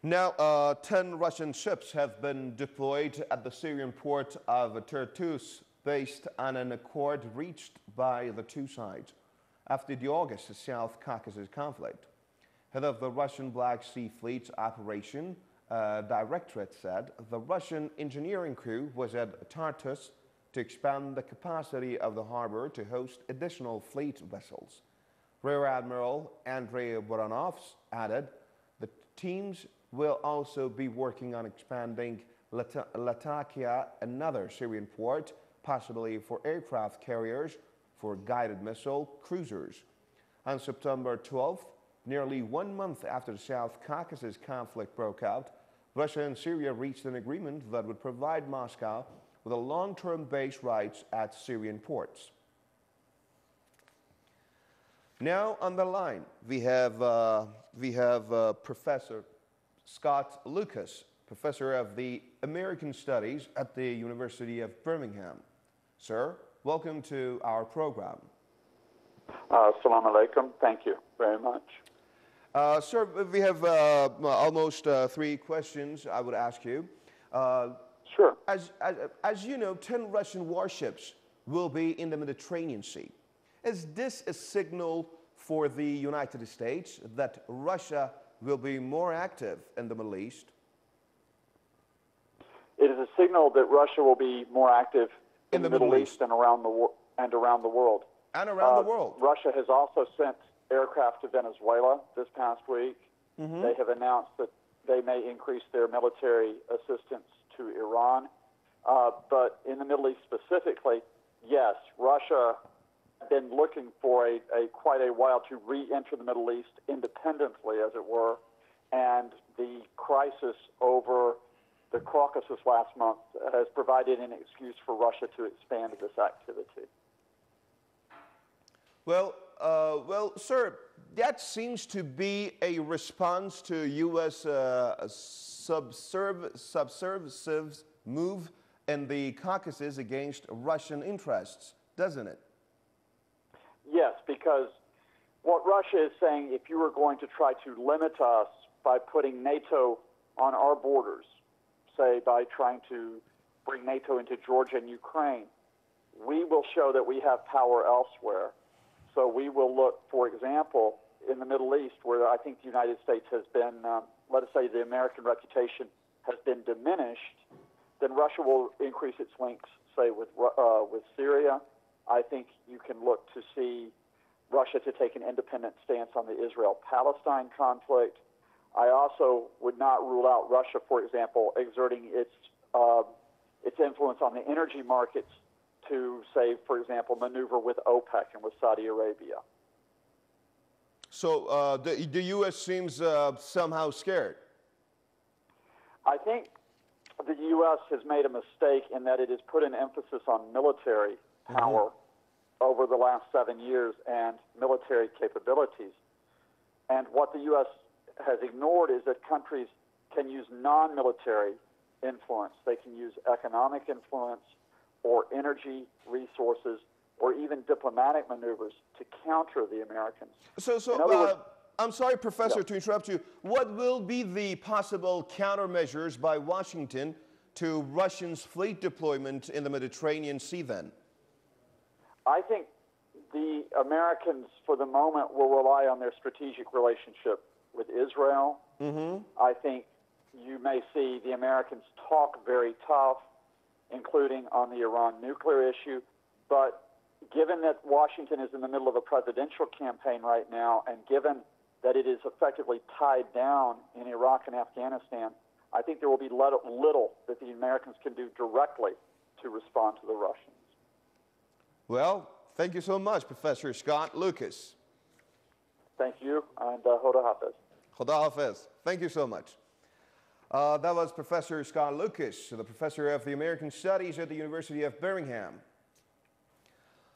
Now, 10 Russian ships have been deployed at the Syrian port of Tartus based on an accord reached by the two sides after the August South Caucasus conflict. Head of the Russian Black Sea Fleet's operation directorate said the Russian engineering crew was at Tartus to expand the capacity of the harbor to host additional fleet vessels. Rear Admiral Andrei Baranov added the teams will also be working on expanding Latakia, another Syrian port, possibly for aircraft carriers for guided missile cruisers. On September 12th, nearly 1 month after the South Caucasus conflict broke out, Russia and Syria reached an agreement that would provide Moscow with a long-term base rights at Syrian ports. Now on the line, we have Professor Scott Lucas, professor of the American Studies at the University of Birmingham. Sir, welcome to our program. Assalamu alaikum. Thank you very much. Sir, we have almost 3 questions I would ask you. Sure. As you know, 10 Russian warships will be in the Mediterranean Sea. Is this a signal for the United States that Russia will be more active in the Middle East? It is a signal that Russia will be more active in the Middle East and around the world. And around the world. Russia has also sent aircraft to Venezuela this past week. Mm-hmm. They have announced that they may increase their military assistance to Iran. But in the Middle East specifically, yes, Russia has been looking for quite a while to re-enter the Middle East independently, as it were, and the crisis over the Caucasus last month has provided an excuse for Russia to expand this activity. Well, sir, that seems to be a response to U.S. subversive move in the Caucasus against Russian interests, doesn't it? Yes, because what Russia is saying, if you were going to try to limit us by putting NATO on our borders, say by trying to bring NATO into Georgia and Ukraine, we will show that we have power elsewhere. So we will look, for example, in the Middle East, where I think the United States has been, let us say the American reputation has been diminished, then Russia will increase its links, say, with Syria. I think you can look to see Russia to take an independent stance on the Israel-Palestine conflict. I also would not rule out Russia, for example, exerting its influence on the energy markets to, say, for example, maneuver with OPEC and with Saudi Arabia. So the U.S. seems somehow scared. I think the U.S. has made a mistake in that it has put an emphasis on military power over the last 7 years and military capabilities. And what the U.S. has ignored is that countries can use non-military influence. They can use economic influence or energy resources or even diplomatic maneuvers to counter the Americans. I'm sorry, Professor, to interrupt you. What will be the possible countermeasures by Washington to Russia's fleet deployment in the Mediterranean Sea then? I think the Americans, for the moment, will rely on their strategic relationship with Israel. Mm-hmm. I think you may see the Americans talk very tough, including on the Iran nuclear issue. But given that Washington is in the middle of a presidential campaign right now, and given that it is effectively tied down in Iraq and Afghanistan, I think there will be little that the Americans can do directly to respond to the Russians. Well, thank you so much, Professor Scott Lucas. Thank you, and Hoda Hafiz. Hoda Hafiz. Thank you so much. That was Professor Scott Lucas, the professor of the American Studies at the University of Birmingham.